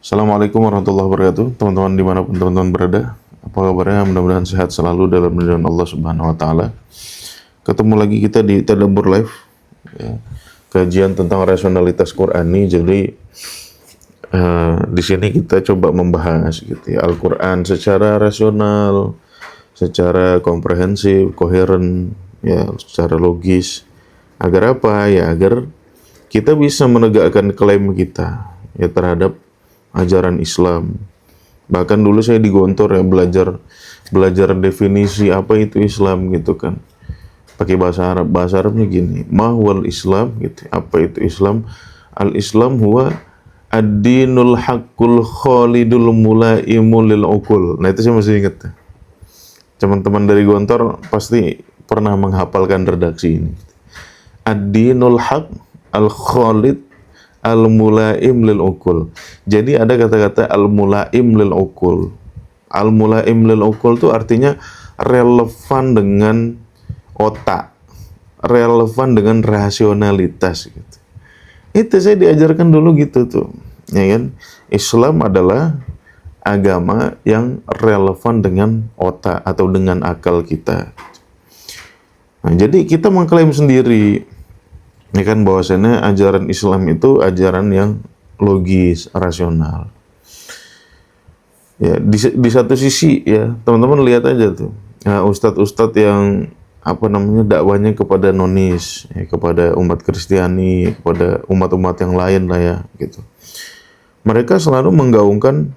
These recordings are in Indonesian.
Assalamualaikum warahmatullahi wabarakatuh, teman-teman dimanapun teman-teman berada. Apa kabarnya? Mudah-mudahan sehat selalu dalam lindungan Allah Subhanahu Wa Taala. Ketemu lagi kita di Tadabbur Live, ya, kajian tentang rasionalitas Qurani. Jadi di sini kita coba membahas gitu ya, Al-Quran secara rasional, secara komprehensif, koheren, ya, secara logis. Agar apa? Ya, agar kita bisa menegakkan klaim kita ya terhadap ajaran Islam. Bahkan dulu saya di Gontor ya belajar definisi apa itu Islam gitu kan. Pakai bahasa Arab. Bahasa Arabnya gini, mahwal Islam gitu. Apa itu Islam? Al-Islam huwa ad-dinul haqqul khalidul mulaimul lil uqul. Nah, itu saya masih ingat. Teman-teman dari Gontor pasti pernah menghafalkan redaksi ini. Ad-dinul haqq al-khalid al-mulaim lil uqul. Jadi ada kata-kata al-mulaim lil uqul. Al-mulaim lil uqul itu artinya relevan dengan otak, relevan dengan rasionalitas gitu. Itu saya diajarkan dulu gitu tuh, ya kan? Islam adalah agama yang relevan dengan otak atau dengan akal kita. Nah, jadi kita mengklaim sendiri, ya kan, bahwasanya ajaran Islam itu ajaran yang logis, rasional. Ya, di satu sisi ya, teman-teman lihat aja tuh, ya, ustadz-ustadz yang dakwanya kepada nonis, ya, kepada umat Kristiani, kepada umat-umat yang lain lah ya, gitu. Mereka selalu menggaungkan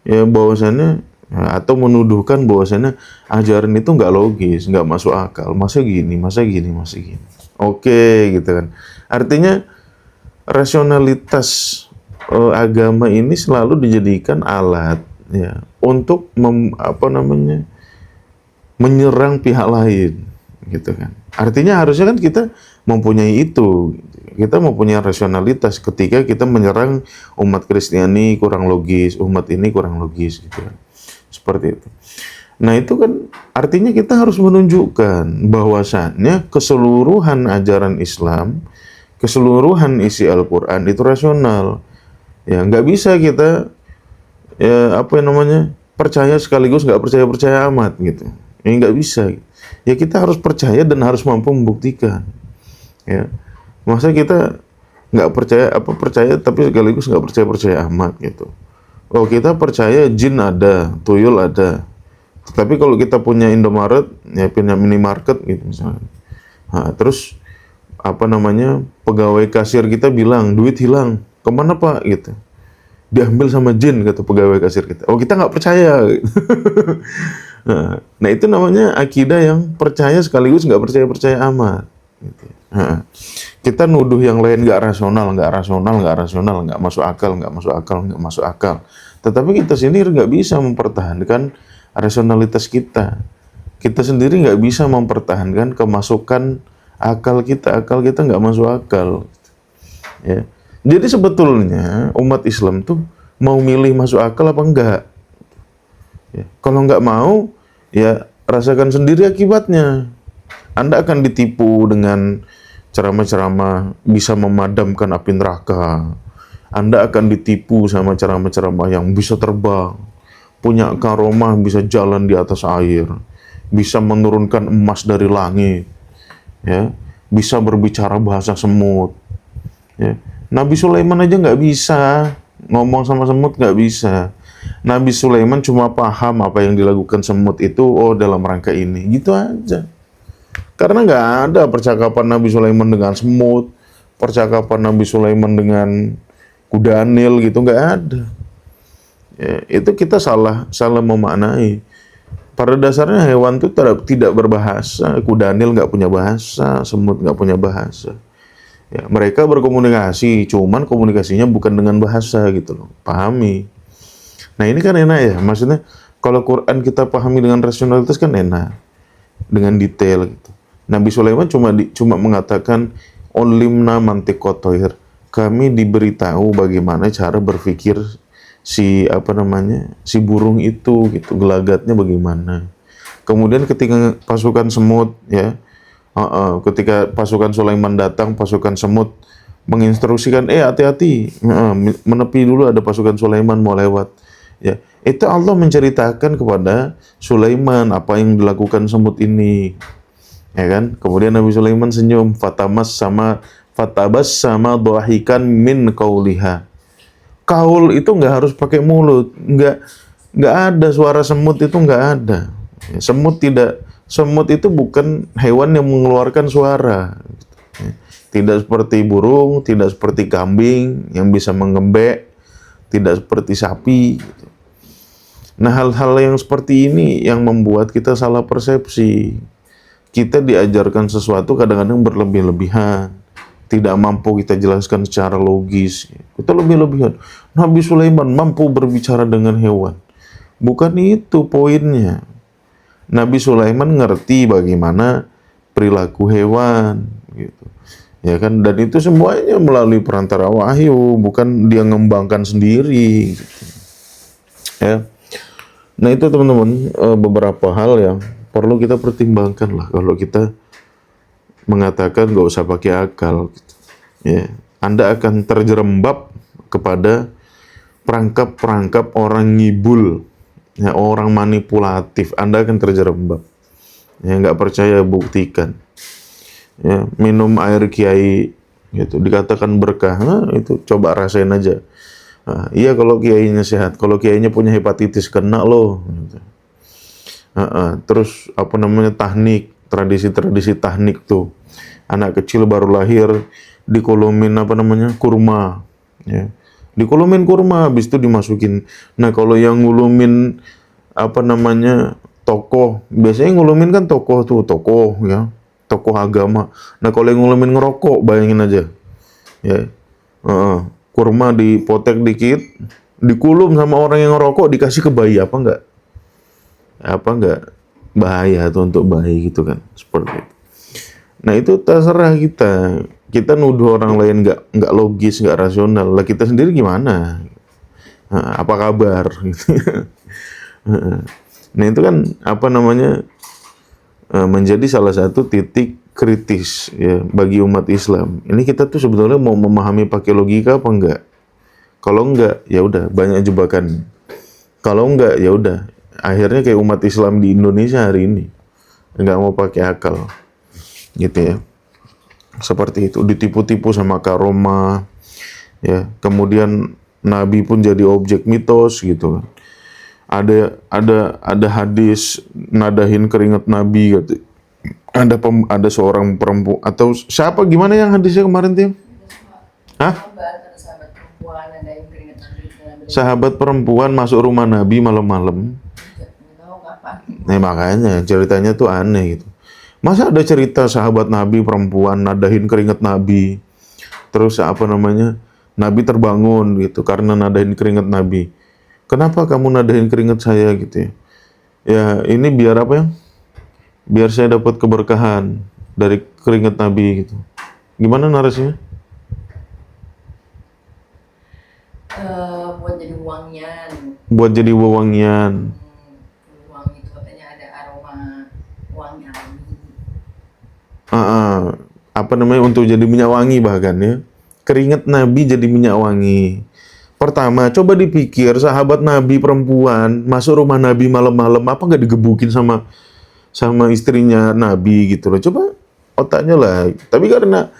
ya bahwasanya ya, atau menuduhkan bahwasanya ajaran itu nggak logis, nggak masuk akal, masa gini. Oke, gitu kan. Artinya rasionalitas agama ini selalu dijadikan alat ya untuk menyerang pihak lain, gitu kan. Artinya harusnya kan kita mempunyai itu. Kita mempunyai rasionalitas ketika kita menyerang umat Kristiani kurang logis, umat ini kurang logis, gitu kan. Seperti itu. Nah, itu kan artinya kita harus menunjukkan bahwasannya keseluruhan ajaran Islam, keseluruhan isi Al-Quran itu rasional. Ya, nggak bisa kita percaya sekaligus nggak percaya amat gitu. Ya, nggak bisa. Ya, kita harus percaya dan harus mampu membuktikan. Ya, masa kita nggak percaya tapi sekaligus nggak percaya amat gitu. Oh, kita percaya jin ada, tuyul ada. Tapi kalau kita punya Indomaret, ya punya minimarket gitu misalnya. Nah, terus pegawai kasir kita bilang duit hilang, kemana Pak gitu? Diambil sama jin kata pegawai kasir kita. Oh, kita nggak percaya. Gitu. Nah, itu namanya akidah yang percaya sekaligus nggak percaya amat. Gitu. Nah, kita nuduh yang lain nggak rasional, nggak masuk akal. Tetapi kita sendiri nggak bisa mempertahankan rasionalitas kita. Kita sendiri nggak bisa mempertahankan kemasukan akal kita nggak masuk akal. Ya. Jadi sebetulnya umat Islam tuh mau milih masuk akal apa enggak? Ya. Kalau nggak mau, ya rasakan sendiri akibatnya. Anda akan ditipu dengan ceramah-ceramah bisa memadamkan api neraka. Anda akan ditipu sama ceramah-ceramah yang bisa terbang, punya karomah, bisa jalan di atas air, bisa menurunkan emas dari langit, ya, bisa berbicara bahasa semut. Ya. Nabi Sulaiman aja nggak bisa ngomong sama semut, nggak bisa. Nabi Sulaiman cuma paham apa yang dilakukan semut itu, oh dalam rangka ini, gitu aja. Karena nggak ada percakapan Nabi Sulaiman dengan semut, percakapan Nabi Sulaiman dengan kuda Nil gitu, nggak ada. Ya, itu kita salah memaknai. Pada dasarnya hewan itu tidak berbahasa. Kuda Nil nggak punya bahasa, semut nggak punya bahasa. Ya, mereka berkomunikasi, cuman komunikasinya bukan dengan bahasa gitu loh. Pahami. Nah, ini kan enak ya. Maksudnya kalau Quran kita pahami dengan rasionalitas kan enak, dengan detail gitu. Nabi Sulaiman cuma mengatakan ulimna mantiqat thair. Kami diberitahu bagaimana cara berpikir si burung itu gitu, gelagatnya bagaimana. Kemudian ketika pasukan semut ya, ketika pasukan Sulaiman datang, pasukan semut menginstruksikan, hati-hati, menepi dulu, ada pasukan Sulaiman mau lewat. Ya, itu Allah menceritakan kepada Sulaiman apa yang dilakukan semut ini, ya kan? Kemudian Nabi Sulaiman senyum, fatabas sama dhahikan min qauliha. Kaul itu nggak harus pakai mulut, nggak ada suara semut itu nggak ada. Ya, semut itu bukan hewan yang mengeluarkan suara. Ya, tidak seperti burung, tidak seperti kambing yang bisa mengembek, tidak seperti sapi. Nah, hal-hal yang seperti ini yang membuat kita salah persepsi. Kita diajarkan sesuatu kadang-kadang berlebih-lebihan. Tidak mampu kita jelaskan secara logis. Kita lebih-lebihan. Nabi Sulaiman mampu berbicara dengan hewan. Bukan itu poinnya. Nabi Sulaiman ngerti bagaimana perilaku hewan. Gitu. Ya kan? Dan itu semuanya melalui perantara wahyu. Bukan dia ngembangkan sendiri. Gitu. Ya. Nah itu teman-teman beberapa hal yang perlu kita pertimbangkan lah kalau kita mengatakan gak usah pakai akal. Gitu. Ya, Anda akan terjerembab kepada perangkap-perangkap orang ngibul, ya, orang manipulatif. Anda akan terjerembab. Ya, nggak percaya buktikan. Ya, minum air kiai, gitu, dikatakan berkah, itu coba rasain aja. Nah, iya kalau kiainya sehat, kalau kiainya punya hepatitis kena loh. Gitu. Terus tahnik, tradisi-tradisi tahnik tuh, anak kecil baru lahir dikolomin kurma, ya. Dikolomin kurma, habis itu dimasukin. Nah kalau yang ngulumin tokoh, biasanya ngulumin kan tokoh ya, tokoh agama. Nah kalau yang ngulumin ngerokok, bayangin aja, ya. Kurma dipotek dikit, dikulum sama orang yang ngerokok, dikasih ke bayi, apa enggak bahaya tuh untuk bayi gitu kan, seperti itu. Nah itu terserah kita nuduh orang lain nggak logis, nggak rasional, lah kita sendiri gimana? Apa kabar? Nah itu kan menjadi salah satu titik kritis ya bagi umat Islam. Ini kita tuh sebetulnya mau memahami pakai logika apa enggak? Kalau enggak, ya udah banyak jebakan. Kalau enggak, ya udah akhirnya kayak umat Islam di Indonesia hari ini, enggak mau pakai akal, gitu ya. Seperti itu, ditipu-tipu sama karomah, ya. Kemudian Nabi pun jadi objek mitos, gitu. Ada hadis nadahin keringat Nabi, gitu. Ada seorang perempuan atau siapa, gimana yang hadisnya kemarin Tim? Hah? Sahabat perempuan masuk rumah Nabi malam-malam. Nah makanya ceritanya tuh aneh gitu. Masa ada cerita sahabat Nabi perempuan nadahin keringat Nabi, terus Nabi terbangun gitu karena nadahin keringat Nabi. Kenapa kamu nadahin keringat saya gitu ya? Ya ini biar apa ya? Biar saya dapat keberkahan dari keringat Nabi gitu. Gimana narasinya? Buat jadi wangian. Buat jadi wewangian. Wangi itu katanya ada aroma wangi alami. Untuk jadi minyak wangi bahkan ya. Keringat Nabi jadi minyak wangi. Pertama, coba dipikir sahabat Nabi perempuan masuk rumah Nabi malam-malam, apa nggak digebukin sama istrinya Nabi gitu loh. Coba otaknya lah. Tapi karena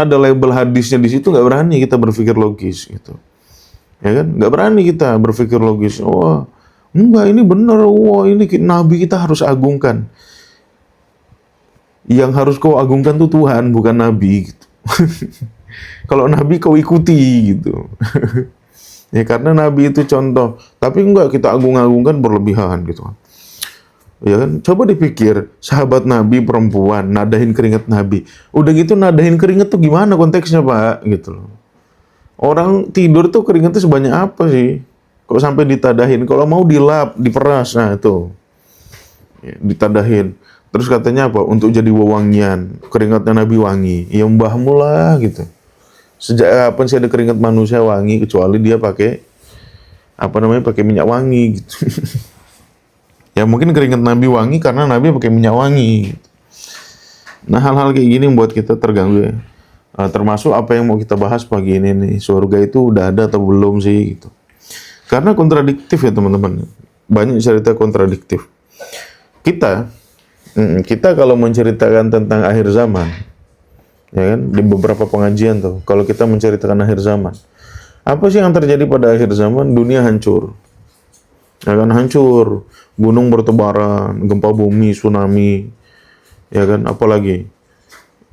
ada label hadisnya di situ, nggak berani kita berpikir logis gitu. Ya kan? Nggak berani kita berpikir logis. Wah, enggak, ini benar. Wah, ini Nabi kita harus agungkan. Yang harus kau agungkan tuh Tuhan, bukan Nabi gitu. Kalau Nabi kau ikuti gitu. Ya karena Nabi itu contoh. Tapi enggak kita agung-agungkan berlebihan gitu. Ya kan? Coba dipikir, sahabat Nabi perempuan nadahin keringat Nabi. Udah gitu nadahin keringat tuh gimana konteksnya, Pak? Gitu loh. Orang tidur tuh keringatnya sebanyak apa sih? Kok sampai ditadahin? Kalau mau dilap, diperas, nah itu. Ya, ditadahin. Terus katanya apa? Untuk jadi wewangian. Keringatnya Nabi wangi. Ya mbahmu lah gitu. Sejak kapan sih ada keringat manusia wangi kecuali dia pakai pakai minyak wangi gitu. Ya mungkin keringat Nabi wangi karena Nabi pakai minyak wangi. Nah hal-hal kayak gini membuat kita terganggu ya. Termasuk apa yang mau kita bahas pagi ini nih, surga itu udah ada atau belum sih gitu. Karena kontradiktif ya teman-teman, banyak cerita kontradiktif. Kita kalau menceritakan tentang akhir zaman, ya kan, di beberapa pengajian tuh, kalau kita menceritakan akhir zaman, apa sih yang terjadi pada akhir zaman? Dunia hancur, ya kan, hancur, gunung bertebaran, gempa bumi, tsunami, ya kan, apalagi.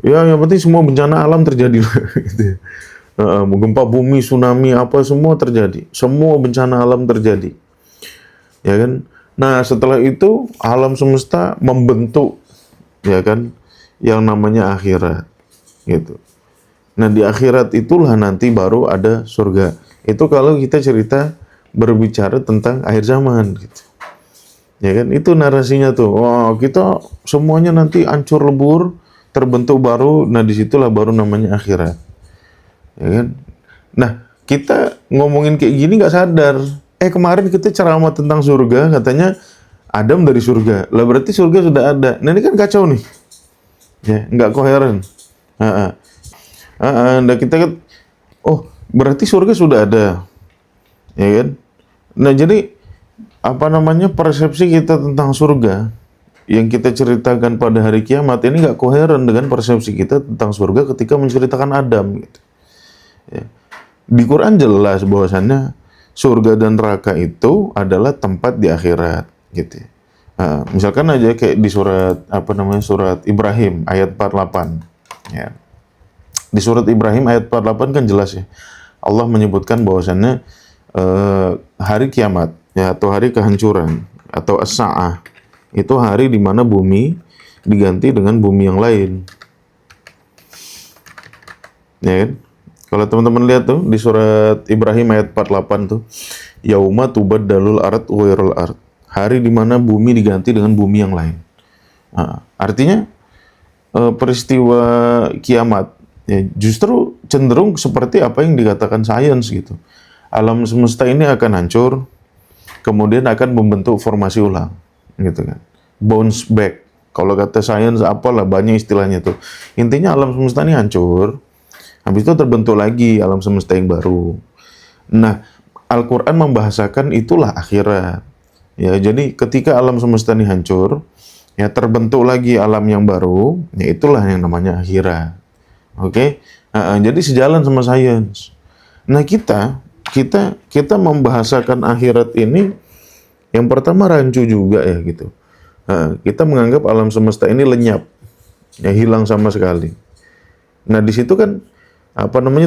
Ya, yang penting semua bencana alam terjadi gitu ya. Gempa bumi, tsunami, apa semua terjadi. Semua bencana alam terjadi. Ya kan? Nah, setelah itu alam semesta membentuk, ya kan, yang namanya akhirat. Gitu. Nah, di akhirat itulah nanti baru ada surga. Itu kalau kita cerita berbicara tentang akhir zaman gitu. Ya kan? Itu narasinya tuh. Wah, kita semuanya nanti hancur lebur, terbentuk baru, nah disitulah baru namanya akhirat, ya kan? Nah, kita ngomongin kayak gini nggak sadar. Kemarin kita ceramah tentang surga, katanya Adam dari surga, lah berarti surga sudah ada. Nah ini kan kacau nih, ya nggak koheren. Nah kita kan, oh berarti surga sudah ada, ya kan? Nah jadi apa namanya, persepsi kita tentang surga yang kita ceritakan pada hari kiamat ini nggak koheren dengan persepsi kita tentang surga ketika menceritakan Adam gitu. Ya. Di Quran jelas bahwasannya surga dan neraka itu adalah tempat di akhirat gitu. Misalkan aja kayak di surat Ibrahim ayat 48 ya. Di surat Ibrahim ayat 48 kan jelas ya. Allah menyebutkan bahwasannya hari kiamat ya, atau hari kehancuran atau as-sa'ah, itu hari di mana bumi diganti dengan bumi yang lain. Ya kan? Kalau teman-teman lihat tuh di surat Ibrahim ayat 48 tuh, yauma tubaddalul ard ghairul ard. Hari di mana bumi diganti dengan bumi yang lain. Artinya peristiwa kiamat ya justru cenderung seperti apa yang dikatakan sains gitu. Alam semesta ini akan hancur, kemudian akan membentuk formasi ulang. Gitu kan, bounce back. Kalau kata sains apalah, banyak istilahnya tuh. Intinya alam semesta ini hancur, habis itu terbentuk lagi alam semesta yang baru. Nah, Al-Quran membahasakan itulah akhirat. Ya, jadi ketika alam semesta ini hancur, ya terbentuk lagi alam yang baru, ya itulah yang namanya akhirat. Oke? Jadi sejalan sama sains. Nah, kita membahasakan akhirat ini, yang pertama rancu juga ya gitu. Kita menganggap alam semesta ini lenyap, ya hilang sama sekali. Nah di situ kan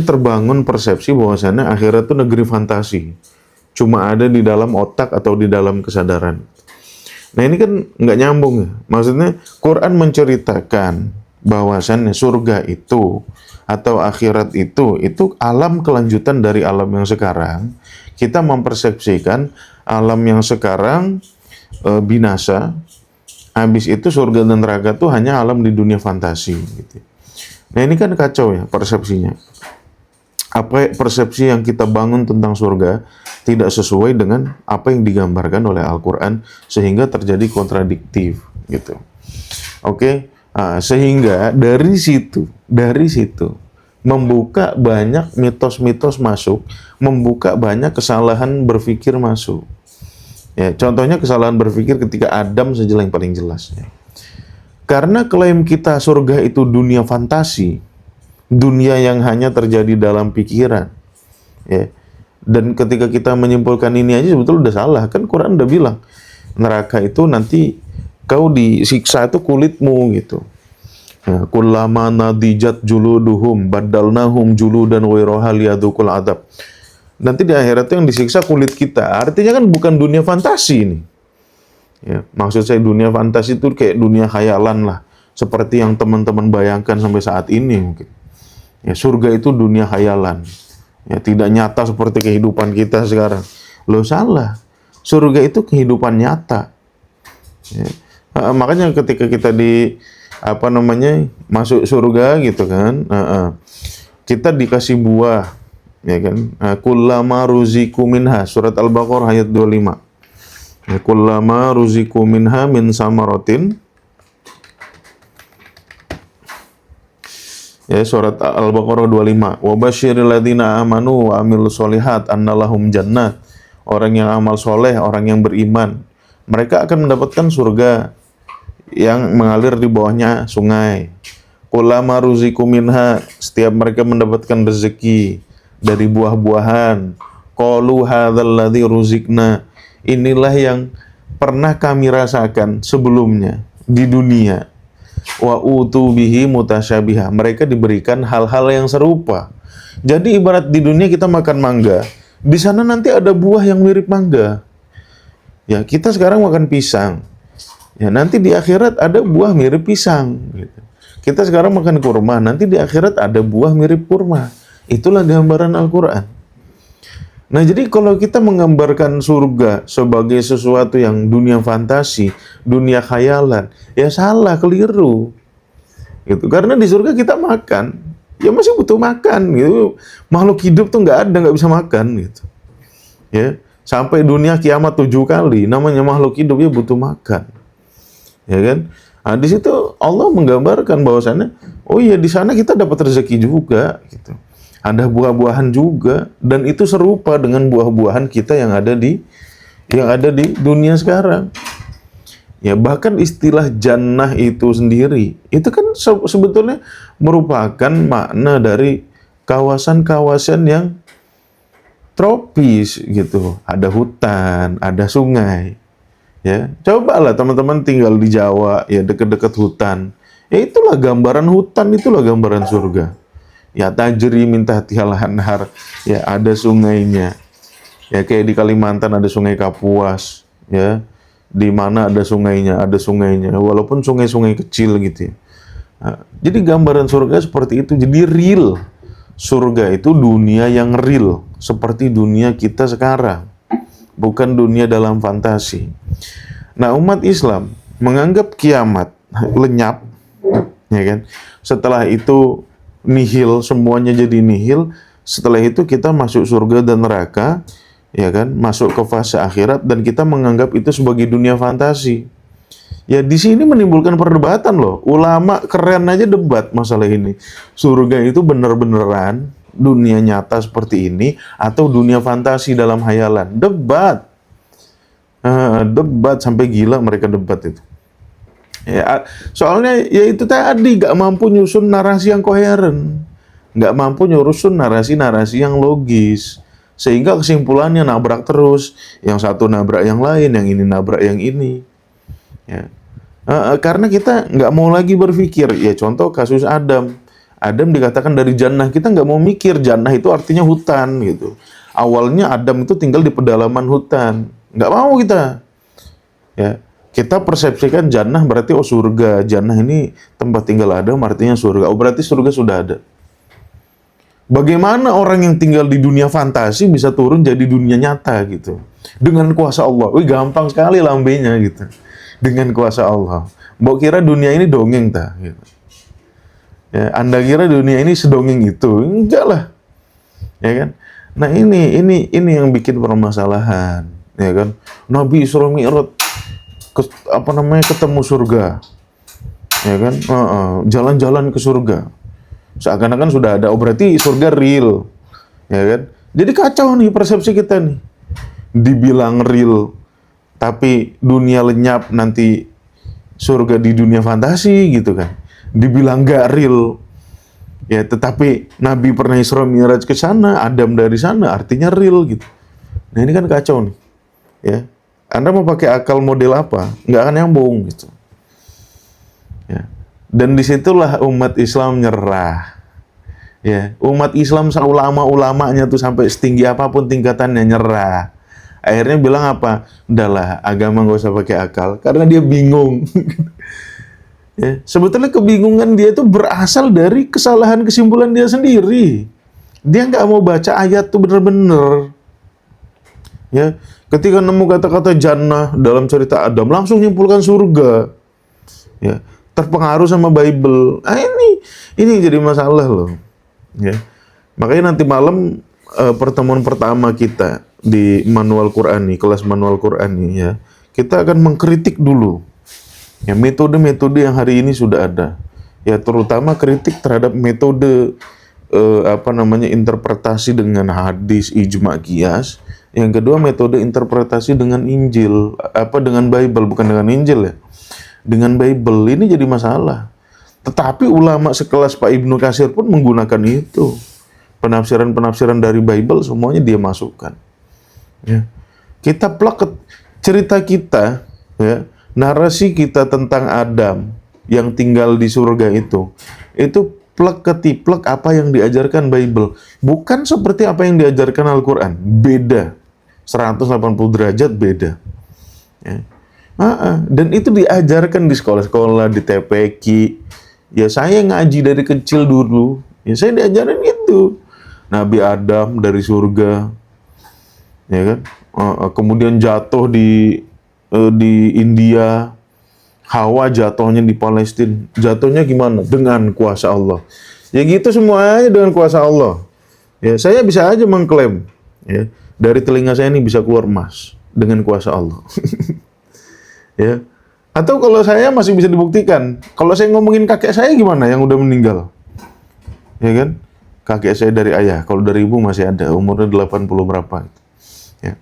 terbangun persepsi bahwasannya akhirat itu negeri fantasi, cuma ada di dalam otak atau di dalam kesadaran. Nah ini kan nggak nyambung ya. Maksudnya Quran menceritakan bahwasannya surga itu atau akhirat itu alam kelanjutan dari alam yang sekarang. Kita mempersepsikan alam yang sekarang binasa, habis itu surga dan neraka tuh hanya alam di dunia fantasi gitu. Nah ini kan kacau ya persepsinya. Apa persepsi yang kita bangun tentang surga tidak sesuai dengan apa yang digambarkan oleh Al-Quran, sehingga terjadi kontradiktif gitu. Oke, sehingga dari situ membuka banyak mitos-mitos masuk, membuka banyak kesalahan berpikir masuk. Ya, contohnya kesalahan berpikir ketika Adam saja yang paling jelas. Ya. Karena klaim kita surga itu dunia fantasi, dunia yang hanya terjadi dalam pikiran. Ya. Dan ketika kita menyimpulkan ini aja sebetulnya udah salah. Kan Quran udah bilang, neraka itu nanti kau disiksa itu kulitmu gitu. Kullama nadijat juluduhum badalnahum juludan ghairaha liyadzuqul adzab. Nanti di akhirat itu yang disiksa kulit kita. Artinya kan bukan dunia fantasi ini. Ya, maksud saya dunia fantasi itu kayak dunia khayalan lah, seperti yang teman-teman bayangkan sampai saat ini mungkin. Ya, surga itu dunia khayalan. Ya, tidak nyata seperti kehidupan kita sekarang. Loh salah. Surga itu kehidupan nyata. Ya. Makanya ketika kita masuk surga gitu kan, kita dikasih buah, ya kan, kullama ruziku minha, surat Al-Baqarah ayat 25, kullama ruziku minha min samaratin, Ya, surat Al-Baqarah 25. Wa basyiril ladzina amanu wa amilus solihat annalahum jannat. Orang yang amal soleh, orang yang beriman, mereka akan mendapatkan surga yang mengalir di bawahnya sungai. Kullama ruziku minha, setiap mereka mendapatkan rezeki dari buah-buahan. Qalu hadzal ladzi ruzikna. Inilah yang pernah kami rasakan sebelumnya di dunia. Wa utu bihi mutasyabiha. Mereka diberikan hal-hal yang serupa. Jadi ibarat di dunia kita makan mangga, di sana nanti ada buah yang mirip mangga. Ya, kita sekarang makan pisang. Ya, nanti di akhirat ada buah mirip pisang gitu. Kita sekarang makan kurma, nanti di akhirat ada buah mirip kurma. Itulah gambaran Al-Qur'an. Nah, jadi kalau kita menggambarkan surga sebagai sesuatu yang dunia fantasi, dunia khayalan, ya salah, keliru. Gitu. Karena di surga kita makan, ya masih butuh makan gitu. Makhluk hidup tuh nggak bisa makan gitu. Ya, sampai dunia kiamat 7 kali, namanya makhluk hidup ya butuh makan. Ya kan? Nah, di situ Allah menggambarkan bahwasannya, oh iya di sana kita dapat rezeki juga gitu. Ada buah-buahan juga, dan itu serupa dengan buah-buahan kita yang ada di dunia sekarang. Ya, bahkan istilah jannah itu sendiri, itu kan sebetulnya merupakan makna dari kawasan-kawasan yang tropis gitu. Ada hutan, ada sungai. Ya, cobalah teman-teman tinggal di Jawa, ya dekat-dekat hutan. Ya itulah gambaran hutan, itulah gambaran surga. Ya tajri min tahtihal anhar, ya ada sungainya. Ya kayak di Kalimantan ada Sungai Kapuas, ya. Di mana ada sungainya, walaupun sungai-sungai kecil gitu ya. Nah, jadi gambaran surga seperti itu. Jadi real. Surga itu dunia yang real, seperti dunia kita sekarang. Bukan dunia dalam fantasi. Nah, umat Islam menganggap kiamat lenyap, ya kan? Setelah itu nihil, semuanya jadi nihil. Setelah itu kita masuk surga dan neraka, ya kan? Masuk ke fase akhirat, dan kita menganggap itu sebagai dunia fantasi. Ya di sini menimbulkan perdebatan loh. Ulama keren aja debat masalah ini. Surga itu bener-beneran dunia nyata seperti ini atau dunia fantasi dalam hayalan? Debat. Debat sampai gila mereka debat itu. Ya, soalnya ya itu tadi gak mampu nyusun narasi yang koheren, gak mampu nyusun narasi-narasi yang logis, sehingga kesimpulannya nabrak terus. Yang satu nabrak yang lain, yang ini nabrak yang ini. Ya. Karena kita nggak mau lagi berpikir. Ya contoh kasus Adam. Adam dikatakan dari jannah, kita nggak mau mikir jannah itu artinya hutan gitu. Awalnya Adam itu tinggal di pedalaman hutan, nggak mau kita. Ya, kita persepsikan jannah berarti oh surga, jannah ini tempat tinggal Adam artinya surga. Oh berarti surga sudah ada. Bagaimana orang yang tinggal di dunia fantasi bisa turun jadi dunia nyata gitu? Dengan kuasa Allah. Wih gampang sekali lambenya gitu. Dengan kuasa Allah. Mbok kira dunia ini dongeng tak? Gitu. Ya, Anda kira dunia ini sedongeng itu? Enggak lah. Ya kan? Nah ini yang bikin permasalahan, ya kan? Nabi Isra Mi'raj ketemu surga. Ya kan? Jalan-jalan ke surga. Seakan-akan sudah ada, oh berarti surga real. Ya kan? Jadi kacau nih persepsi kita nih. Dibilang real, tapi dunia lenyap, nanti surga di dunia fantasi gitu kan. Dibilang gak real, ya tetapi Nabi pernah Isra Mi'raj ke sana, Adam dari sana, artinya real gitu. Nah ini kan kacau nih. Ya, Anda mau pakai akal model apa? Nggak akan nyambung gitu. Ya. Dan disitulah umat Islam nyerah. Ya, umat Islam seulama-ulamanya tuh sampai setinggi apapun tingkatannya nyerah. Akhirnya bilang apa? Udahlah, agama nggak usah pakai akal, karena dia bingung. Ya, sebetulnya kebingungan dia itu berasal dari kesalahan kesimpulan dia sendiri. Dia nggak mau baca ayat tuh bener-bener. Ya, ketika nemu kata-kata jannah dalam cerita Adam, langsung nyimpulkan surga. Ya, terpengaruh sama Bible. Ah ini jadi masalah loh. Ya, makanya nanti malam pertemuan pertama kita di manual Qur'ani, kelas manual Qur'ani ya, kita akan mengkritik dulu ya metode-metode yang hari ini sudah ada. Ya terutama kritik terhadap metode interpretasi dengan hadis, ijma, qiyas. Yang kedua metode interpretasi dengan Injil, dengan Bible, bukan dengan Injil ya. Dengan Bible ini jadi masalah. Tetapi ulama sekelas Pak Ibnu Katsir pun menggunakan itu. Penafsiran-penafsiran dari Bible semuanya dia masukkan. Ya. Kita plek cerita kita, ya, narasi kita tentang Adam yang tinggal di surga itu plek ketiplek apa yang diajarkan Bible. Bukan seperti apa yang diajarkan Al-Quran. Beda. 180 derajat beda. Ya. Dan itu diajarkan di sekolah-sekolah, di TPQ. Ya saya ngaji dari kecil dulu. Ya saya diajarin gitu. Nabi Adam dari surga. Ya kan? Kemudian jatuh di India. Hawa jatuhnya di Palestina. Jatuhnya gimana? Dengan kuasa Allah. Ya gitu semuanya dengan kuasa Allah. Ya, saya bisa aja mengklaim, ya, dari telinga saya ini bisa keluar emas dengan kuasa Allah. Ya. Atau kalau saya masih bisa dibuktikan. Kalau saya ngomongin kakek saya gimana yang udah meninggal? Ya kan? Kakek saya dari ayah, kalau dari ibu masih ada, umurnya 80 berapa. Ya.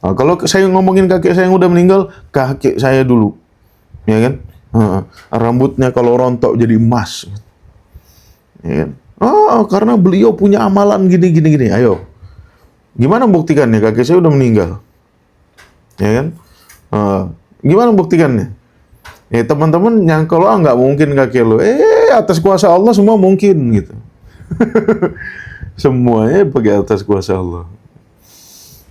Nah, kalau saya ngomongin kakek saya yang udah meninggal, kakek saya dulu. Ya kan? Rambutnya kalau rontok jadi emas. Ya kan? Karena beliau punya amalan gini. Ayo. Gimana buktikannya? Kakek saya udah meninggal. Ya kan? Gimana buktikannya? Ya teman-teman nyangka lo nggak mungkin kakek lo. Atas kuasa Allah semua mungkin gitu. Semuanya pakai atas kuasa Allah.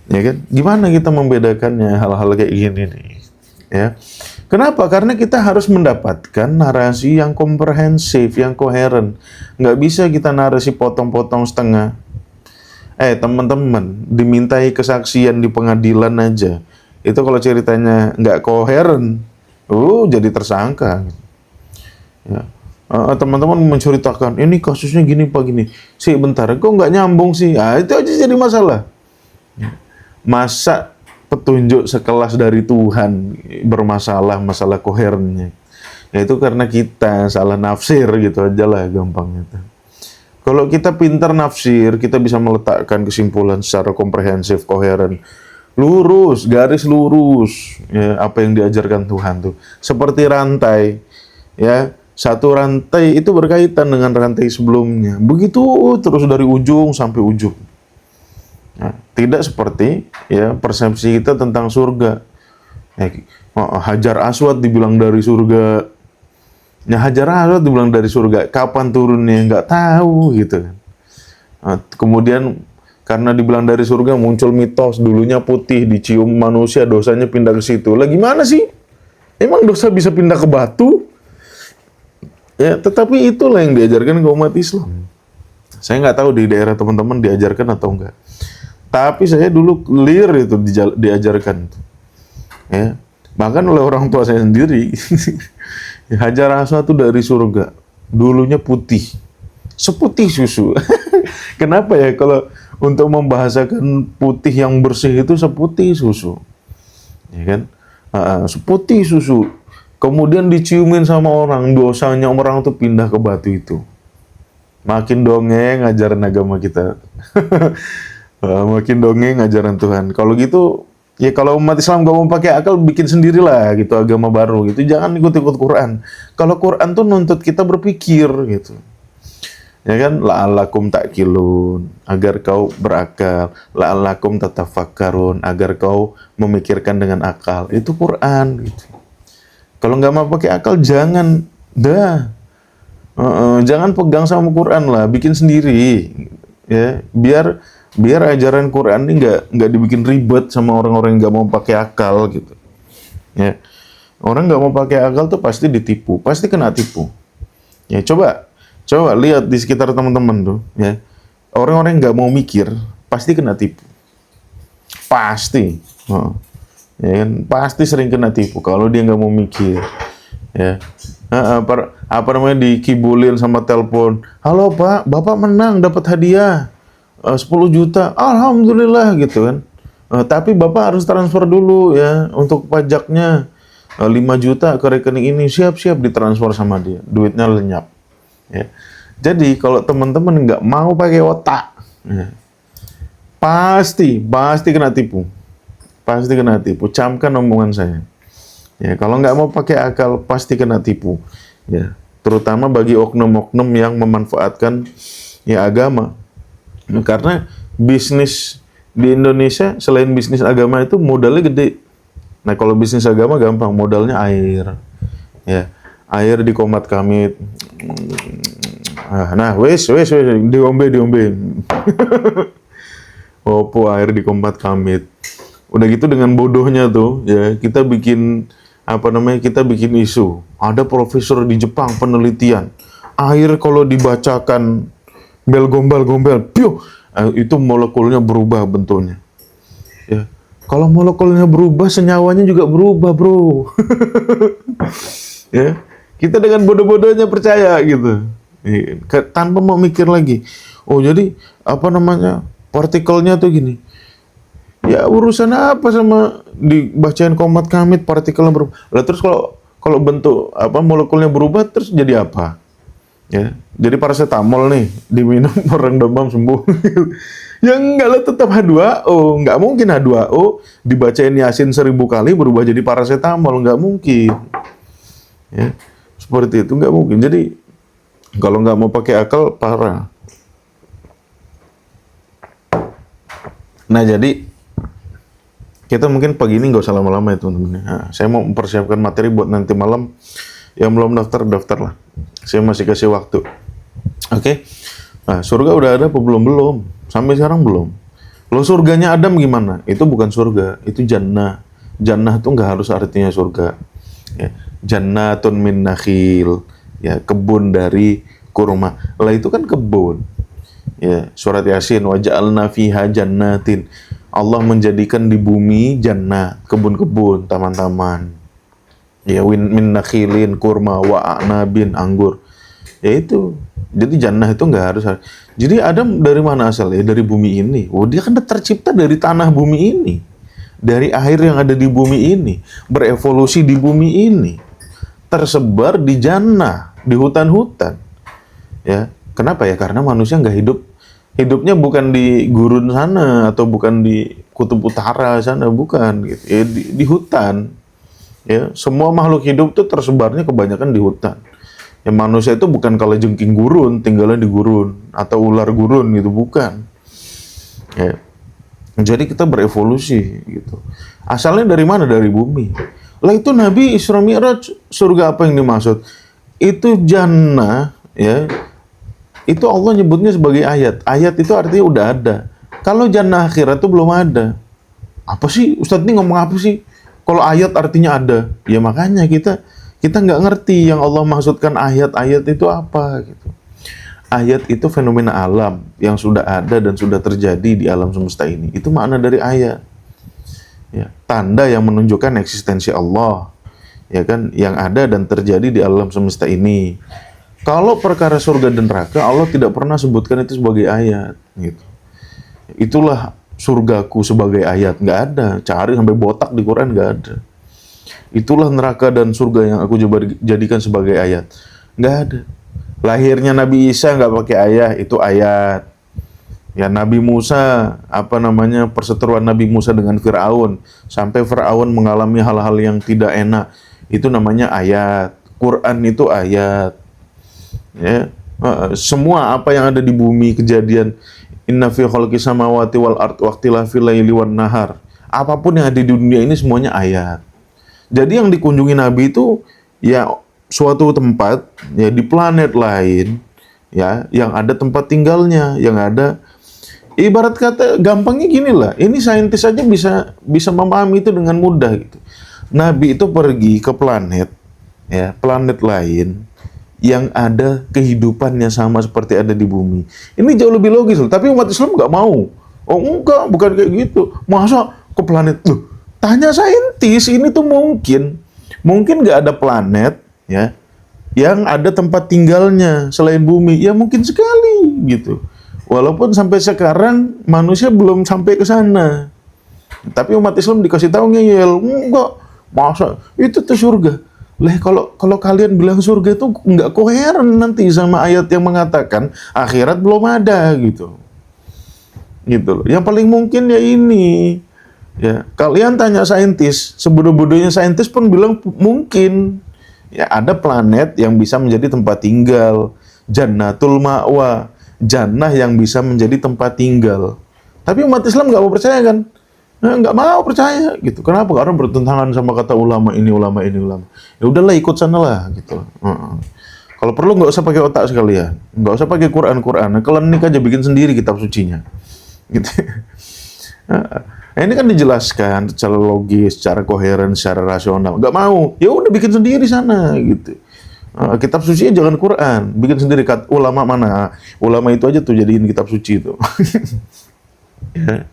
Ya kan? Gimana kita membedakannya hal-hal kayak gini nih? Ya. Kenapa? Karena kita harus mendapatkan narasi yang komprehensif, yang koheren. Nggak bisa kita narasi potong-potong setengah. Teman-teman, dimintai kesaksian di pengadilan aja. Itu kalau ceritanya nggak koheren, jadi tersangka. Ya. Teman-teman menceritakan, ini kasusnya gini Pak gini. Bentar, kok nggak nyambung sih? Itu aja jadi masalah. Masa petunjuk sekelas dari Tuhan bermasalah, masalah koherennya. Ya itu karena kita salah nafsir gitu aja lah gampangnya. Kalau kita pintar nafsir, kita bisa meletakkan kesimpulan secara komprehensif, koheren. Lurus, garis lurus. Ya, apa yang diajarkan Tuhan tuh. Seperti rantai. Ya, satu rantai itu berkaitan dengan rantai sebelumnya. Begitu terus dari ujung sampai ujung. Nah, tidak seperti ya persepsi kita tentang surga. Hajar Aswad dibilang dari surga. Ya Hajar Aswad dibilang dari surga. Kapan turunnya nggak tahu gitu kan. Kemudian karena dibilang dari surga muncul mitos dulunya putih dicium manusia dosanya pindah ke situ. Lah gimana sih? Emang dosa bisa pindah ke batu? Ya tetapi itulah yang diajarkan ke umat Islam. Saya nggak tahu di daerah teman-teman diajarkan atau enggak. Tapi saya dulu clear itu diajarkan. Ya. Bahkan oleh orang tua saya sendiri. Hajar Aswad itu dari surga. Dulunya putih. Seputih susu. Kenapa ya kalau untuk membahasakan putih yang bersih itu seputih susu. Ya kan? Seputih susu. Kemudian diciumin sama orang. Dosanya orang tuh pindah ke batu itu. Makin dongeng ngajarin agama kita. Makin dongeng ajaran Tuhan. Kalau gitu, ya kalau umat Islam gak mau pakai akal, bikin sendirilah gitu agama baru gitu. Jangan ikut-ikut Quran. Kalau Quran tuh nuntut kita berpikir gitu. Ya kan, la'allakum ta'qilun, agar kau berakal. La'allakum tatafakkarun, agar kau memikirkan dengan akal. Itu Quran gitu. Kalau nggak mau pakai akal, jangan jangan pegang sama Quran lah, bikin sendiri. Ya, biar ajaran Quran ini nggak dibikin ribet sama orang-orang yang nggak mau pakai akal gitu. Ya, orang nggak mau pakai akal tuh pasti ditipu, pasti kena tipu. Ya coba lihat di sekitar teman-teman tuh, ya orang-orang yang nggak mau mikir pasti kena tipu, pasti, ya kan, pasti sering kena tipu kalau dia nggak mau mikir, ya. Apa namanya dikibulin sama telepon, halo Pak, Bapak menang dapat hadiah. 10 juta, alhamdulillah gitu kan. Tapi Bapak harus transfer dulu ya untuk pajaknya 5 juta ke rekening ini, siap-siap ditransfer sama dia, duitnya lenyap. Ya. Jadi kalau teman-teman nggak mau pakai otak, ya, pasti kena tipu. Pasti kena tipu. Camkan omongan saya. Ya, kalau nggak mau pakai akal, pasti kena tipu. Ya, terutama bagi oknum-oknum yang memanfaatkan ya agama. Karena bisnis di Indonesia selain bisnis agama itu modalnya gede. Nah, kalau bisnis agama gampang, modalnya air. Ya, air di Komat Kamit. Nah, wes diombe. Opo air di Komat Kamit. Udah gitu dengan bodohnya tuh, ya kita bikin kita bikin isu. Ada profesor di Jepang penelitian. Air kalau dibacakan bel gombal, piu, itu molekulnya berubah bentuknya. Ya. Kalau molekulnya berubah, senyawanya juga berubah, bro. Ya, kita dengan bodoh-bodohnya percaya gitu. Tanpa mau mikir lagi. Oh, jadi partikelnya tuh gini. Ya urusan apa sama dibacain Komat Kamit partikelnya berubah. Lah terus kalau bentuk molekulnya berubah terus jadi apa? Ya, jadi paracetamol nih diminum orang demam sembuh. Ya enggak lah, tetap H2O. Enggak mungkin H2O dibacain Yasin 1000 kali berubah jadi paracetamol, enggak mungkin. Ya, seperti itu enggak mungkin. Jadi kalau nggak mau pakai akal, parah. Nah, jadi kita mungkin pagi ini nggak usah lama-lama ya teman-teman. Nah, saya mau mempersiapkan materi buat nanti malam. Yang belum daftar lah. Saya masih kasih waktu. Oke? Nah, surga udah ada apa belum? Belum. Sampai sekarang belum. Lo surganya Adam gimana? Itu bukan surga, itu jannah. Jannah itu nggak harus artinya surga. Ya. Jannatun min nakhil. Ya, kebun dari kurma. Lah itu kan kebun. Ya, surat Yasin, wa ja'alna fiha jannatin. Allah menjadikan di bumi jannah, kebun-kebun, taman-taman. Ya, min nakhilin, kurma, wa a'nabin, anggur. Ya itu. Jadi jannah itu nggak harus. Jadi Adam dari mana asalnya? Dari bumi ini. Oh, dia kan tercipta dari tanah bumi ini. Dari air yang ada di bumi ini. Berevolusi di bumi ini. Tersebar di jannah, di hutan-hutan. Ya, kenapa ya? Karena manusia nggak hidupnya bukan di gurun sana atau bukan di kutub utara sana, bukan gitu. Ya, di hutan. Ya, semua makhluk hidup tuh tersebarnya kebanyakan di hutan. Ya, manusia itu bukan kalajengking gurun, tinggalnya di gurun atau ular gurun gitu, bukan. Ya. Jadi kita berevolusi gitu. Asalnya dari mana? Dari bumi. Lah itu Nabi Isra Mi'raj, surga apa yang dimaksud? Itu jannah, ya. Itu Allah nyebutnya sebagai ayat. Ayat itu artinya udah ada. Kalau jannah akhirat itu belum ada. Apa sih? Ustadz ini ngomong apa sih? Kalau ayat artinya ada. Ya makanya kita nggak ngerti yang Allah maksudkan ayat-ayat itu apa gitu. Ayat itu fenomena alam yang sudah ada dan sudah terjadi di alam semesta ini. Itu makna dari ayat. Ya, tanda yang menunjukkan eksistensi Allah, ya kan, yang ada dan terjadi di alam semesta ini. Kalau perkara surga dan neraka, Allah tidak pernah sebutkan itu sebagai ayat, gitu. Itulah surgaku sebagai ayat, nggak ada. Cari sampai botak di Quran, nggak ada. Itulah neraka dan surga yang aku coba jadikan sebagai ayat, nggak ada. Lahirnya Nabi Isa nggak pakai ayat, itu ayat. Ya, Nabi Musa, perseteruan Nabi Musa dengan Fir'aun, sampai Fir'aun mengalami hal-hal yang tidak enak, itu namanya ayat. Quran itu ayat. Ya, semua apa yang ada di bumi, kejadian, inna fi khalqis samawati wal ard waqtilafil laili wan nahar, apapun yang ada di dunia ini semuanya ayat. Jadi yang dikunjungi Nabi itu ya suatu tempat ya di planet lain, ya, yang ada tempat tinggalnya, yang ada. Ibarat kata gampangnya gini lah, ini saintis aja bisa memahami itu dengan mudah gitu. Nabi itu pergi ke planet, ya, planet lain yang ada kehidupannya sama seperti ada di bumi. Ini jauh lebih logis loh, tapi umat Islam nggak mau. Oh enggak, bukan kayak gitu. Masa ke planet tuh? Tanya saintis, ini tuh mungkin nggak ada planet, ya, yang ada tempat tinggalnya selain bumi. Ya mungkin sekali gitu. Walaupun sampai sekarang manusia belum sampai ke sana. Tapi umat Islam dikasih tahu ngeyel, enggak, masa itu tuh surga. Kalau kalian bilang surga itu nggak koheren nanti sama ayat yang mengatakan akhirat belum ada gitu. Gitu loh. Yang paling mungkin ya ini. Ya, kalian tanya saintis, sebodoh-bodohnya saintis pun bilang mungkin. Ya, ada planet yang bisa menjadi tempat tinggal, Jannatul Ma'wa, jannah yang bisa menjadi tempat tinggal. Tapi umat Islam nggak mau percaya kan? Nah, nggak mau percaya gitu. Kenapa? Karena bertentangan sama kata ulama ini, ulama ini, ulama. Ya udahlah ikut sana lah gitu. Kalau perlu nggak usah pakai otak sekalian, nggak usah pakai Quran. Klinik aja bikin sendiri kitab sucinya. Gitu. Nah, ini kan dijelaskan secara logis, secara koheren, secara rasional. Nggak mau, ya udah bikin sendiri sana gitu. Kitab suci jangan Quran, bikin sendiri. Ulama mana? Ulama itu aja tuh jadiin kitab suci itu. Ya.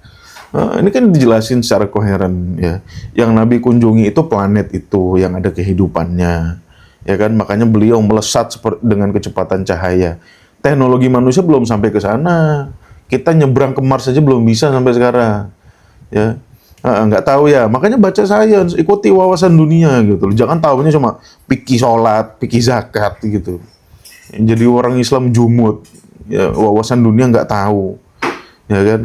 Ini kan dijelasin secara koheren ya. Yang Nabi kunjungi itu planet itu yang ada kehidupannya. Ya kan, makanya beliau melesat dengan kecepatan cahaya. Teknologi manusia belum sampai ke sana. Kita nyebrang ke Mars saja belum bisa sampai sekarang. Ya. Nggak tahu ya. Makanya baca sains, ikuti wawasan dunia gitu. Jangan tahunya cuma fikih sholat, fikih zakat gitu. Jadi orang Islam jumut. Ya, wawasan dunia nggak tahu. Ya kan?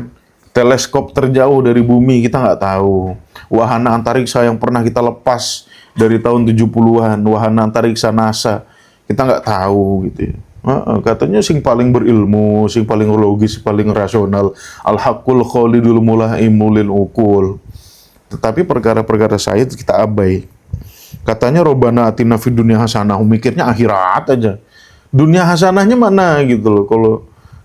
Teleskop terjauh dari bumi kita nggak tahu. Wahana antariksa yang pernah kita lepas dari tahun 70-an, wahana antariksa NASA, kita nggak tahu gitu ya. Katanya sing paling berilmu, sing paling logis, paling rasional, al-haqqul khalidul mulaimulil ukul. Tetapi perkara-perkara sains kita abai. Katanya Robbana atina fid dunya hasanah, mikirnya akhirat aja. Dunia hasanahnya mana gitu loh.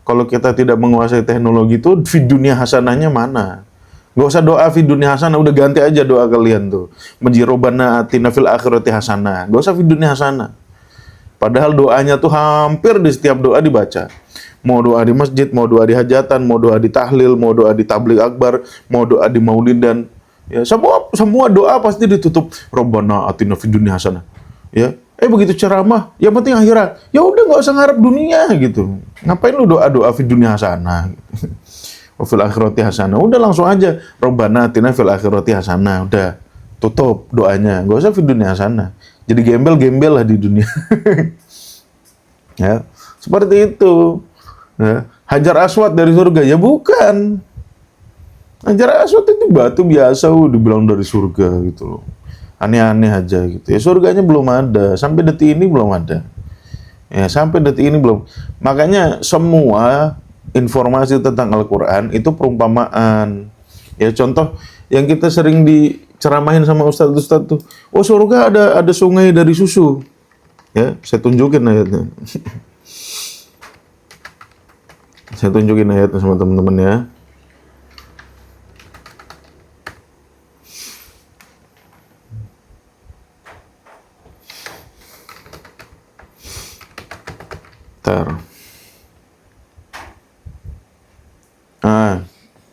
Kalau kita tidak menguasai teknologi itu, fid dunia hasanahnya mana? Nggak usah doa fid dunia hasanah, udah ganti aja doa kalian tuh. Robbana atina fil akhirati hasanah. Nggak usah fid dunia hasanah. Padahal doanya tuh hampir di setiap doa dibaca. Mau doa di masjid, mau doa di hajatan, mau doa di tahlil, mau doa di tabligh akbar, mau doa di maulidan. Ya, semua doa pasti ditutup Robbana atina fid dunya hasanah. Ya. Begitu ceramah, yang penting akhirat. Ya udah nggak usah ngarep dunia gitu. Ngapain lu doa-doa fid dunya hasanah? Wa fil akhirati hasanah. Udah langsung aja Robbana atina fil akhirati hasanah. Udah tutup doanya. Nggak usah fid dunya hasanah. Jadi gembel-gembel lah di dunia. Ya, seperti itu. Ya. Hajar Aswad dari surga? Ya bukan. Hajar Aswad itu batu biasa, dibilang dari surga gitu loh. Aneh-aneh aja gitu ya. Surganya belum ada, sampai detik ini belum ada. Ya, sampai detik ini belum. Makanya semua informasi tentang Al-Quran itu perumpamaan. Ya, contoh yang kita sering diceramahin sama ustadz-ustadz tuh, oh surga ada sungai dari susu. Ya, saya tunjukin ayatnya. Saya tunjukin ayatnya sama teman-teman ya.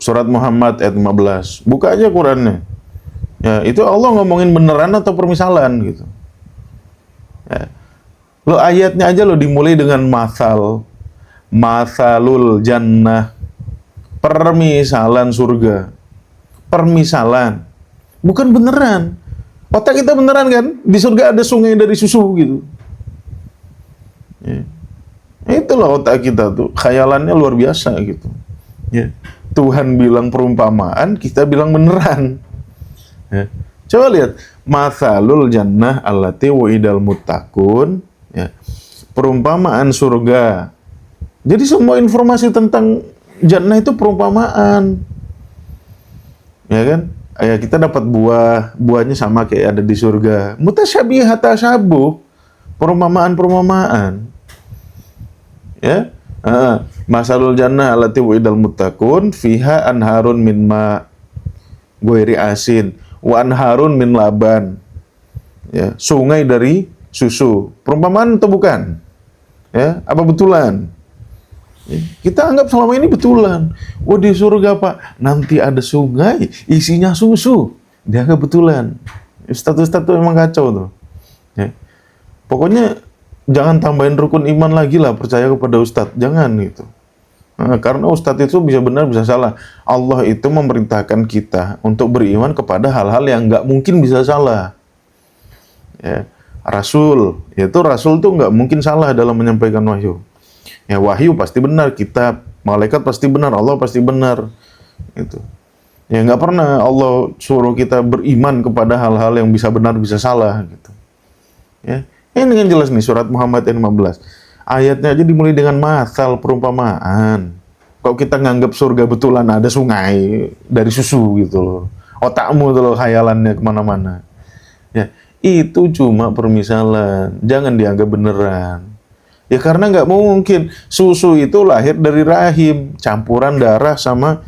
Surat Muhammad ayat 15. Buka aja Qurannya. Ya, itu Allah ngomongin beneran atau permisalan gitu. Ya. Lo ayatnya aja lo dimulai dengan masalul jannah, permisalan surga. Permisalan. Bukan beneran. Otak kita beneran kan? Di surga ada sungai dari susu gitu. Ya. Itulah otak kita tuh, khayalannya luar biasa gitu. Ya. Tuhan bilang perumpamaan, kita bilang beneran. Ya. Coba lihat, masalul jannah allati wa'idal muttaqun, ya. Perumpamaan surga. Jadi semua informasi tentang jannah itu perumpamaan. Ya kan? Ya, kita dapat buahnya sama kayak ada di surga. Mutasyabihat tasyabuh, perumpamaan. Ya. Masalul jannah allati wa'idal muttaqun fiha anharun min ma ghairi asin wa anharun min laban. Ya, sungai dari susu. Perumpamaan atau bukan? Ya, apa betulan? Ya, kita anggap selama ini betulan. Oh, di surga Pak, nanti ada sungai isinya susu. Dia anggap betulan. Status-status emang kacau tuh. Ya. Pokoknya jangan tambahin rukun iman lagi lah, percaya kepada ustadz. Jangan gitu. Karena ustadz itu bisa benar, bisa salah. Allah itu memerintahkan kita untuk beriman kepada hal-hal yang nggak mungkin bisa salah. Ya. Rasul, yaitu Rasul tuh nggak mungkin salah dalam menyampaikan wahyu. Ya wahyu pasti benar, kitab, malaikat pasti benar, Allah pasti benar, gitu. Ya nggak pernah Allah suruh kita beriman kepada hal-hal yang bisa benar bisa salah, gitu. Ya, ini kan jelas nih surat Muhammad ayat 15. Ayatnya aja dimulai dengan masal, perumpamaan. Kalau kita nganggap surga betulan ada sungai dari susu gitu loh. Otakmu tuh loh khayalannya kemana-mana. Ya, itu cuma permisalan. Jangan dianggap beneran. Ya karena nggak mungkin. Susu itu lahir dari rahim. Campuran darah sama...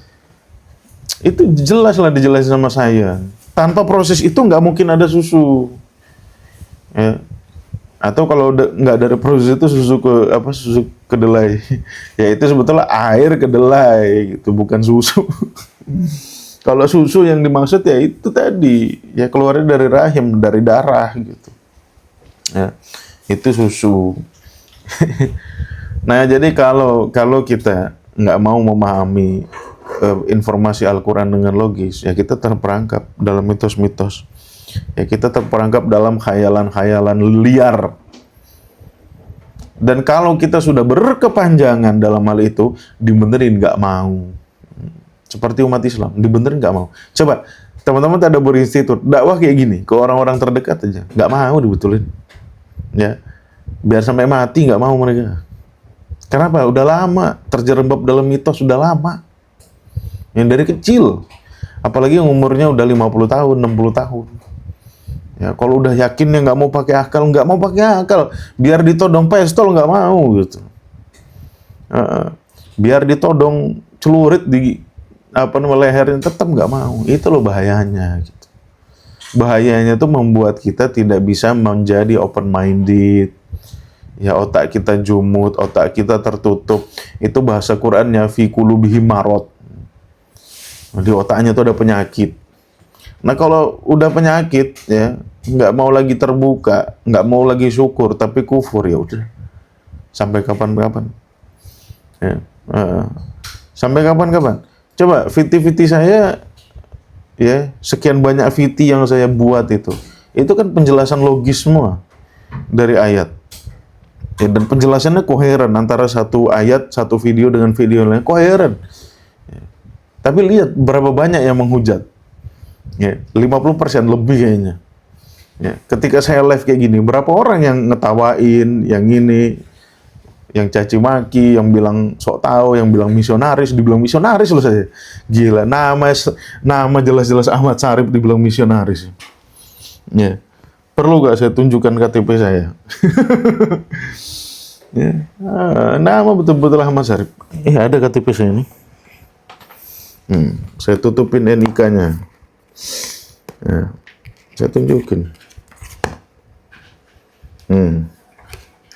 Itu jelas lah dijelasin sama saya. Tanpa proses itu nggak mungkin ada susu. Ya. Atau kalau nggak dari proses itu susu kedelai. Ya itu sebetulnya air kedelai gitu, bukan susu. Kalau susu yang dimaksud ya itu tadi, ya keluarnya dari rahim, dari darah gitu. Ya, itu susu. Nah, jadi kalau kita nggak mau memahami informasi Al-Quran dengan logis, ya kita terperangkap dalam mitos-mitos. Ya kita terperangkap dalam khayalan-khayalan liar. Dan kalau kita sudah berkepanjangan dalam hal itu, dibenerin nggak mau. Seperti umat Islam, dibenerin nggak mau. Coba, teman-teman ada berinstitut, dakwah kayak gini, ke orang-orang terdekat aja. Nggak mau dibetulin. Ya, biar sampai mati nggak mau mereka. Kenapa? Udah lama, terjerembab dalam mitos, sudah lama. Yang dari kecil. Apalagi yang umurnya udah 50 tahun, 60 tahun. Ya, kalau udah yakinnya nggak mau pakai akal, nggak mau pakai akal. Biar ditodong pistol nggak mau gitu. Biar ditodong celurit di lehernya tetap nggak mau. Itu loh bahayanya. Gitu. Bahayanya tuh membuat kita tidak bisa menjadi open minded. Ya otak kita jumut, otak kita tertutup. Itu bahasa Qur'annya fi qulubihim marad. Di otaknya tuh ada penyakit. Nah kalau udah penyakit ya nggak mau lagi terbuka, nggak mau lagi syukur tapi kufur, ya udah sampai kapan-kapan. Ya, sampai kapan-kapan. Coba VT saya ya sekian banyak VT yang saya buat itu kan penjelasan logis semua dari ayat. Ya, dan penjelasannya koheren antara satu ayat, satu video dengan video lain, koheren. Ya. Tapi lihat berapa banyak yang menghujat. Ya, 50% lebih kayaknya. Ya, ketika saya live kayak gini, berapa orang yang ngetawain, yang ini, yang caci maki, yang bilang sok tahu, yang bilang misionaris, dibilang misionaris loh saya. Gila, nama jelas-jelas Ahmad Syarif dibilang misionaris. Ya. Perlu gak saya tunjukkan KTP saya? Ya. Nama betul-betul Ahmad Syarif. Ada KTP saya nih. Saya tutupin NIK-nya. Ya. Saya tunjukin.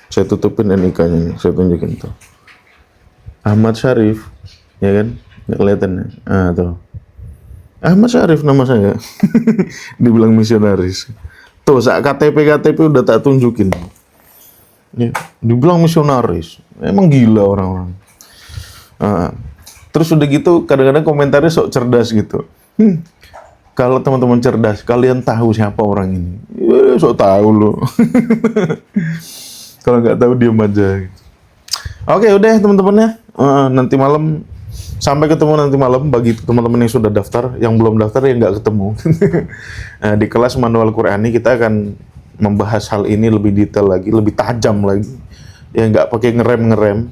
Saya tutupin NIK-nya nih. Saya tunjukin tuh. Ahmad Syarif, ya kan? Nggak kelihatan ya? Tuh. Ahmad Syarif nama saya. Dibilang misionaris. Tuh, saat KTP udah tak tunjukin. Ya, dibilang misionaris. Emang gila orang-orang. Terus udah gitu, kadang-kadang komentarnya sok cerdas gitu. Kalau teman-teman cerdas, kalian tahu siapa orang ini. Sok tahu loh. Kalau nggak tahu diam aja. Oke, udah teman-teman ya. Nanti malam, sampai ketemu nanti malam bagi teman-teman yang sudah daftar, yang belum daftar ya nggak ketemu. Di kelas manual Qur'ani kita akan membahas hal ini lebih detail lagi, lebih tajam lagi. Ya nggak pakai ngerem-ngerem.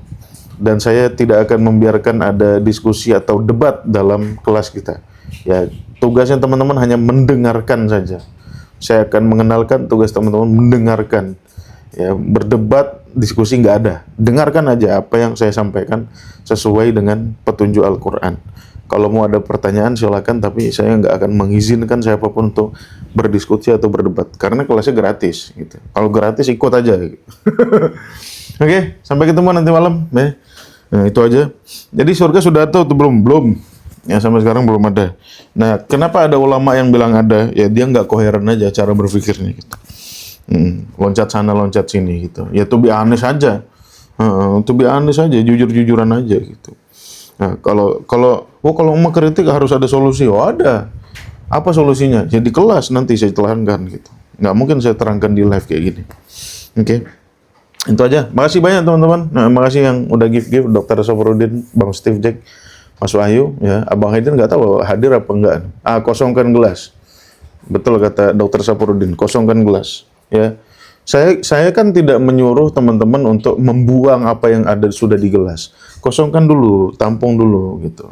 Dan saya tidak akan membiarkan ada diskusi atau debat dalam kelas kita. Ya, tugasnya teman-teman hanya mendengarkan saja. Saya akan mengenalkan, tugas teman-teman mendengarkan. Ya, berdebat, diskusi nggak ada. Dengarkan aja apa yang saya sampaikan sesuai dengan petunjuk Al-Quran. Kalau mau ada pertanyaan silakan, tapi saya nggak akan mengizinkan siapapun untuk berdiskusi atau berdebat. Karena kelasnya gratis. Gitu. Kalau gratis ikut aja. Gitu. Oke, sampai ketemu nanti malam. Nah, itu aja. Jadi surga sudah ada atau belum? Belum. Ya, sampai sekarang belum ada. Nah, kenapa ada ulama yang bilang ada? Ya, dia nggak koheren aja cara berpikirnya gitu. Loncat sana, loncat sini gitu. Ya, to be honest aja. To be honest aja, jujur-jujuran aja gitu. Nah, kalau mau kritik harus ada solusi. Oh, ada. Apa solusinya? Jadi kelas nanti saya terangkan gitu. Nggak mungkin saya terangkan di live kayak gini. Oke. Itu aja. Makasih banyak teman-teman. Nah, makasih yang udah give Dr. Safarudin, Bang Steve Jack, Mas Wahyu, ya. Abang Haidin nggak tahu hadir apa enggak. Kosongkan gelas. Betul kata Dr. Safarudin, kosongkan gelas. Ya. Saya kan tidak menyuruh teman-teman untuk membuang apa yang ada sudah di gelas. Kosongkan dulu, tampung dulu gitu.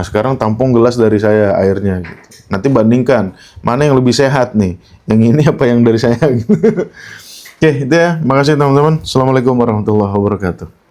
Sekarang tampung gelas dari saya airnya gitu. Nanti bandingkan mana yang lebih sehat nih. Yang ini apa yang dari saya gitu. Oke, itu ya. Makasih teman-teman. Assalamualaikum warahmatullahi wabarakatuh.